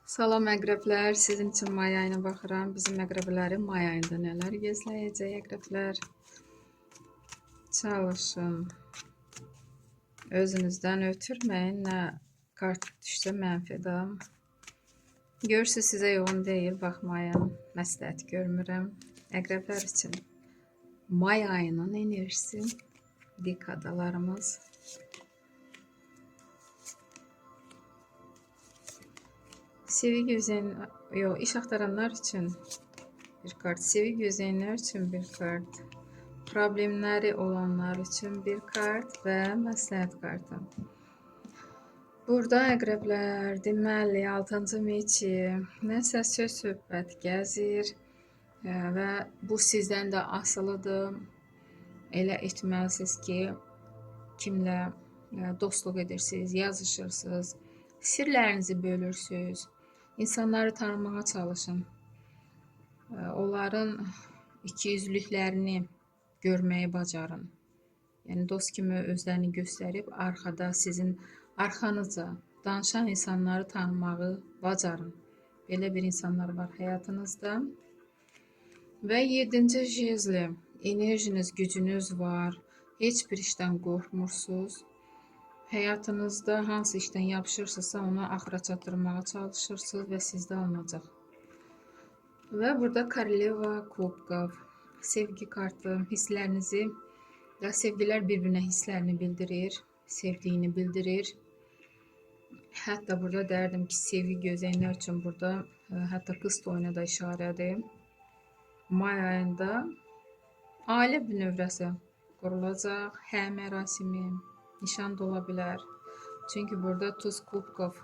Salam əqrəblər, sizin üçün may ayına baxıram. Bizim əqrəblərin may ayında nələr gözləyəcək əqrəblər? Çalışın. Özünüzdən ötürməyin, nə kart düşsə mənfidə. Görürsünüz, sizə yoğun deyil, baxmayın. Məsləhət görmürəm. Əqrəblər üçün may ayının enerjisi, dekadalarımız. Sevgi gözləyənlər, yox, iş axtaranlar üçün bir kart, sevgi gözləyənlər üçün bir kart, problemləri olanlar üçün bir kart və məsləhət kartı. Burada əqrəblər, deməli, 6-cı meçi, nəsə söz-söhbət gəzir və bu sizdən də asılıdır. Elə etməlisiniz ki, kimlə dostluq edirsiniz, yazışırsınız, sirlərinizi bölürsünüz. İnsanları tanımağa çalışın. Onların ikiyüzlüklərini görməyi bacarın. Yəni dost kimi özlərini göstərib arxada sizin arxanıza danışan insanları tanımağı bacarın. Belə bir insanlar var həyatınızda. Və 7-ci jezli, enerjiniz, gücünüz var. Heç bir işdən qorxmursunuz. Həyatınızda hansı işdən yapışırsınızsa onu axıra çatdırmağa çalışırsınız və sizdə alınacaq. Və burada Koroleva Kubkov, sevgi kartı, hisslərinizi, ya sevgilər bir-birinə hisslərini bildirir, sevdiyini bildirir. Hətta burada dərdim ki, sevgi gözləyənlər üçün burada hətta qız toyuna da işarədir. May ayında ailə bünövrəsi qurulacaq, hə mərasimi, nişan da ola bilər. Çünki burada Tuz Kubkov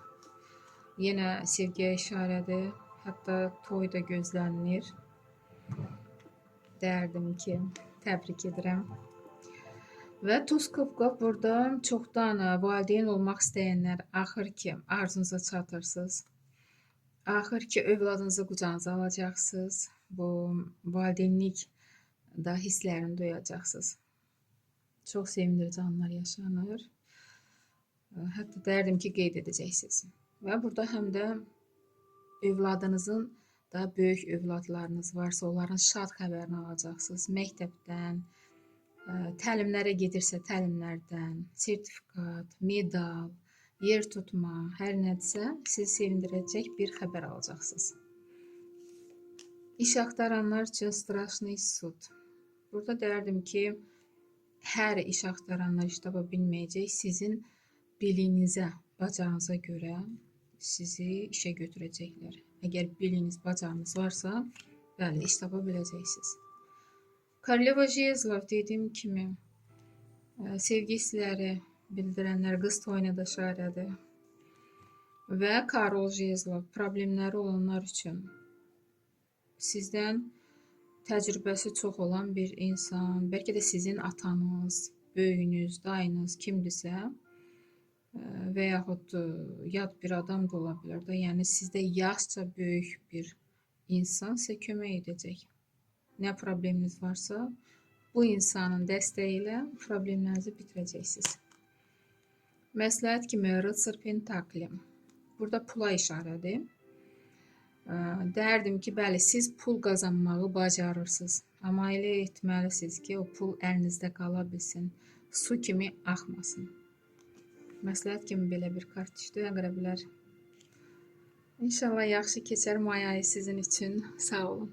yenə sevgiyə işarədir. Hətta toy da gözlənilir. Dərdim ki, təbrik edirəm. Və Tuz Kubkov burada çoxdan valideyn olmaq istəyənlər, axır ki, arzunuza çatırsınız. Axır ki, övladınızı qucağınıza alacaqsınız. Bu valideynlik da hisslərini duyacaqsınız. Çox sevindirici anlar yaşanır. Hətta dərdim ki, qeyd edəcəksiniz. Və burada həm də övladınızın da böyük övladlarınız varsa, onların şad xəbərini alacaqsınız. Məktəbdən, təlimlərə gedirsə təlimlərdən, sertifikat, medal, yer tutma, hər nədirsə sizi sevindirəcək bir xəbər alacaqsınız. İş axtaranlar üçün Straşный Sud. Burada dərdim ki, hər iş axtaranlar iş tapa bilməyəcək, sizin biliyinizə, bacarınıza görə sizi işə götürəcəklər. Əgər biliyiniz, bacarınız varsa, bəli, iş tapa biləcəksiniz. Koroleva Jezlov dediyim kimi, sevgi hissləri bildirənlər qız toyuna da işarədir. Və Karol Jezlov, problemləri olanlar üçün sizdən təcrübəsi çox olan bir insan, bəlkə də sizin atanız, böyüyünüz, dayınız kimdirsə və yaxud yad bir adam da ola bilər də, yəni sizdə yaşca böyük bir insan sizə kömək edəcək. Nə probleminiz varsa, bu insanın dəstəyi ilə problemlərinizi bitirəcəksiniz. Məsləhət kimi Rıtsır Pentakli. Burada pula işarədir. Dərdim ki, bəli, siz pul qazanmağı bacarırsınız. Amma elə etməlisiniz ki, o pul əlinizdə qala bilsin, su kimi axmasın. Məsləhət kimi belə bir kart düşdü, əqrəblər. İnşallah yaxşı keçər may ayı sizin üçün. Sağ olun.